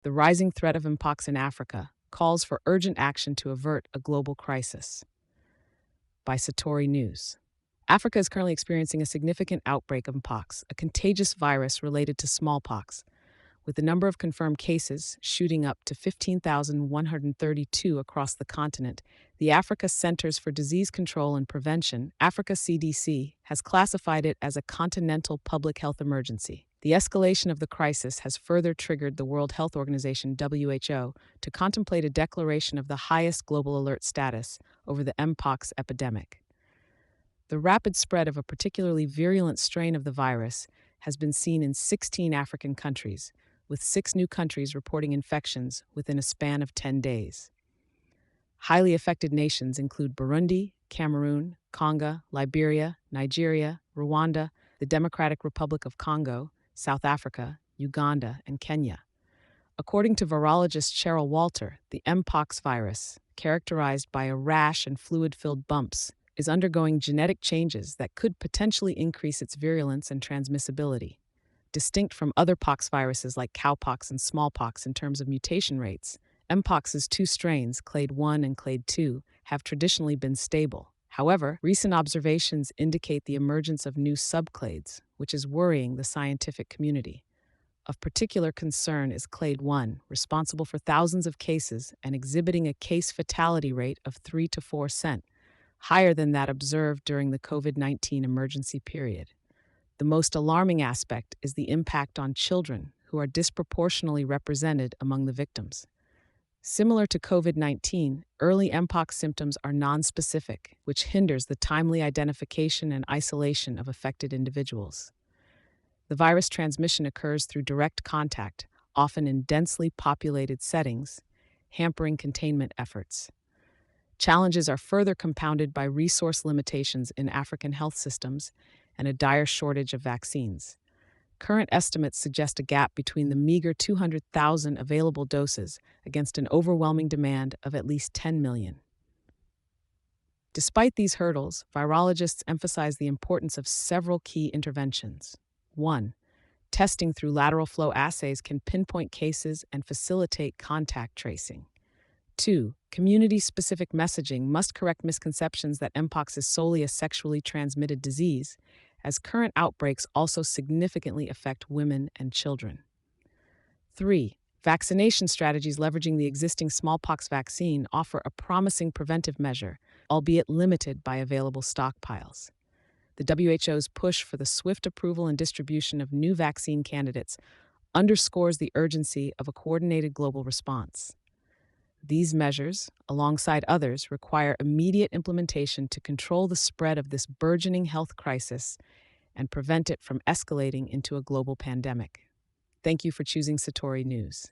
The rising threat of Mpox in Africa calls for urgent action to avert a global crisis. By Satori News. Africa is currently experiencing a significant outbreak of Mpox, a contagious virus related to smallpox, with the number of confirmed cases shooting up to 15,132 across the continent. The Africa Centers for Disease Control and Prevention, Africa CDC, has classified it as a continental public health emergency. The escalation of the crisis has further triggered the World Health Organization (WHO) to contemplate a declaration of the highest global alert status over the Mpox epidemic. The rapid spread of a particularly virulent strain of the virus has been seen in 16 African countries, with 6 new countries reporting infections within a span of 10 days. Highly affected nations include Burundi, Cameroon, Congo, Liberia, Nigeria, Rwanda, the Democratic Republic of Congo, South Africa, Uganda, and Kenya. According to virologist Cheryl Walter, the Mpox virus, characterized by a rash and fluid-filled bumps, is undergoing genetic changes that could potentially increase its virulence and transmissibility. Distinct from other pox viruses like cowpox and smallpox in terms of mutation rates, Mpox's 2 strains, Clade 1 and Clade 2, have traditionally been stable. However, recent observations indicate the emergence of new subclades, which is worrying the scientific community. Of particular concern is Clade 1, responsible for thousands of cases and exhibiting a case fatality rate of 3 to 4%, higher than that observed during the COVID-19 emergency period. The most alarming aspect is the impact on children, who are disproportionately represented among the victims. Similar to COVID-19, early Mpox symptoms are nonspecific, which hinders the timely identification and isolation of affected individuals. The virus transmission occurs through direct contact, often in densely populated settings, hampering containment efforts. Challenges are further compounded by resource limitations in African health systems and a dire shortage of vaccines. Current estimates suggest a gap between the meager 200,000 available doses against an overwhelming demand of at least 10 million. Despite these hurdles, virologists emphasize the importance of several key interventions. 1. Testing through lateral flow assays can pinpoint cases and facilitate contact tracing. 2. Community-specific messaging must correct misconceptions that Mpox is solely a sexually transmitted disease, as current outbreaks also significantly affect women and children. 3. Vaccination strategies leveraging the existing smallpox vaccine offer a promising preventive measure, albeit limited by available stockpiles. The WHO's push for the swift approval and distribution of new vaccine candidates underscores the urgency of a coordinated global response. These measures, alongside others, require immediate implementation to control the spread of this burgeoning health crisis and prevent it from escalating into a global pandemic. Thank you for choosing Satori News.